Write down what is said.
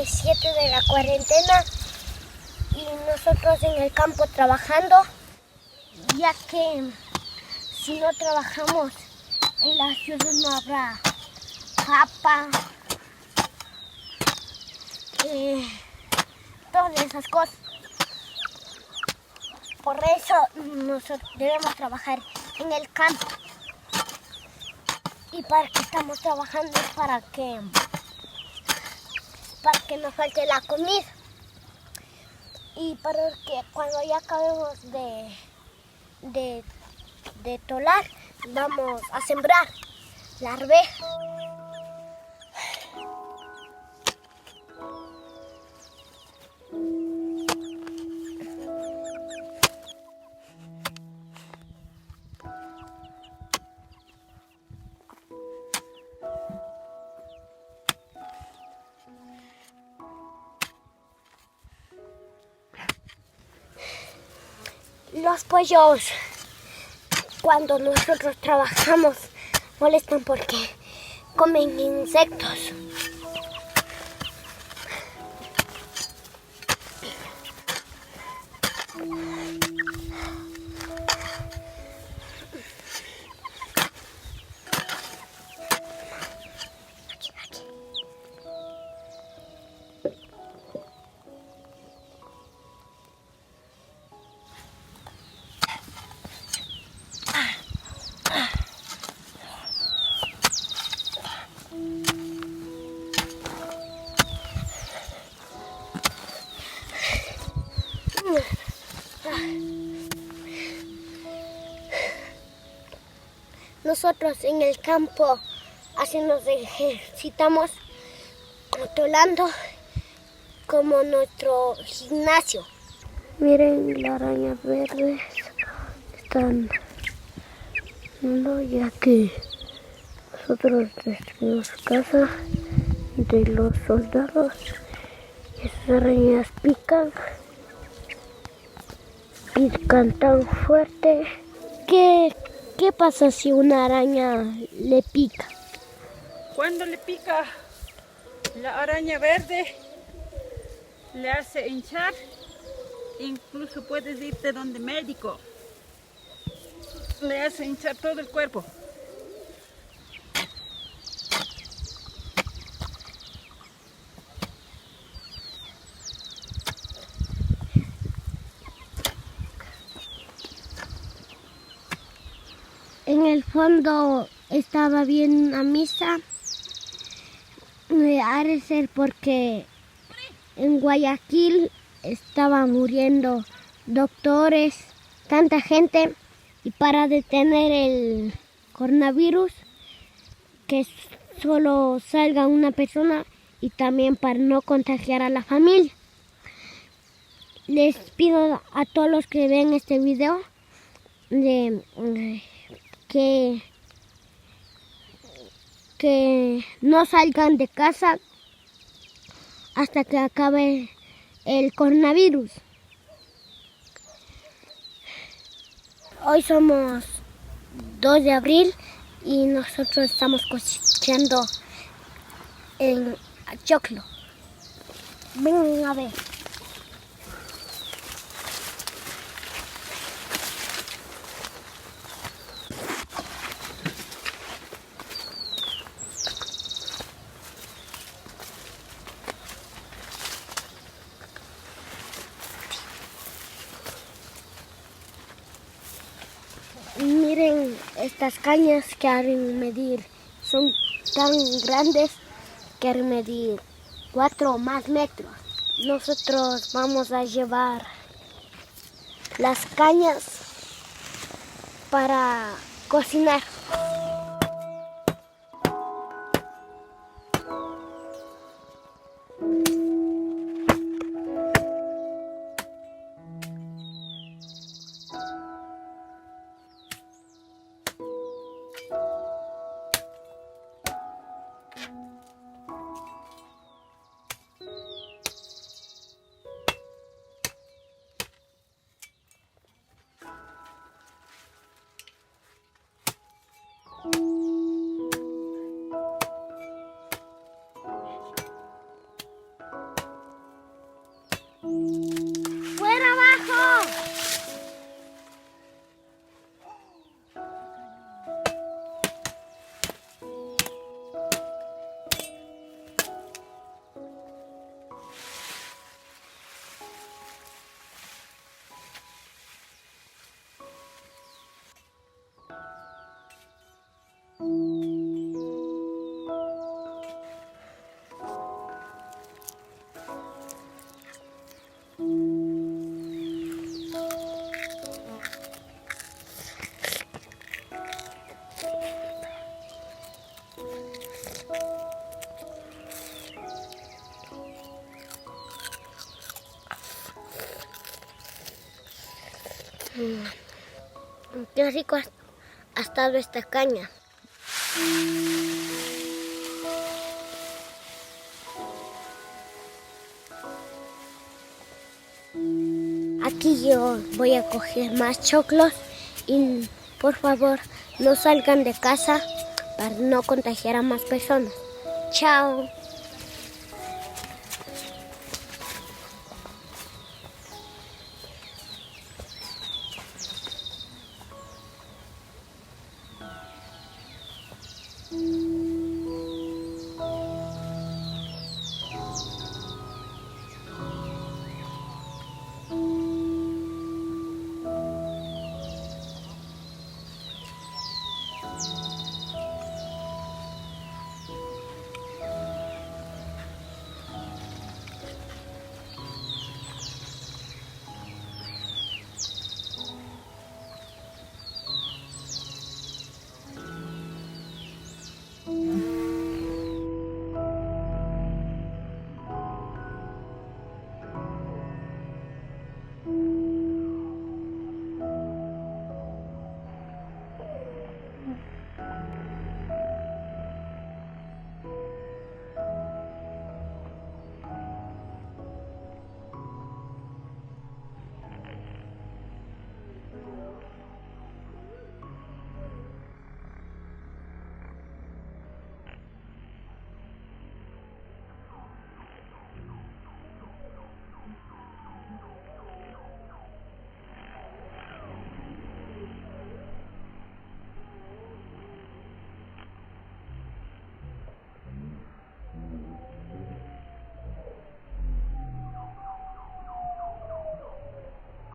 7 de la cuarentena y nosotros en el campo trabajando, ya que si no trabajamos en la ciudad no habrá papa, todas esas cosas. Por eso nosotros debemos trabajar en el campo. Y para que estamos trabajando es para que no falte la comida. Y para que cuando ya acabemos de tolar, vamos a sembrar la arveja. Los pollos, cuando nosotros trabajamos, molestan porque comen insectos. Nosotros en el campo así nos ejercitamos tolando como nuestro gimnasio. Miren las arañas verdes están, no, ya que nosotros destruimos casa de los soldados. Esas arañas pican tan fuerte. ¿Qué pasa si una araña le pica? Cuando le pica la araña verde, le hace hinchar, incluso puedes irte donde médico. Le hace hinchar todo el cuerpo. En el fondo estaba bien una misa. Ha de ser porque en Guayaquil estaban muriendo doctores, tanta gente, y para detener el coronavirus, que solo salga una persona y también para no contagiar a la familia. Les pido a todos los que ven este video que no salgan de casa hasta que acabe el coronavirus. Hoy somos 2 de abril y nosotros estamos cosechando en choclo. Vengan a ver. Miren estas cañas que harán medir, son tan grandes que harán medir 4 o más metros. Nosotros vamos a llevar las cañas para cocinar. Qué rico ha estado esta caña. Aquí yo voy a coger más choclos y por favor no salgan de casa para no contagiar a más personas. Chao.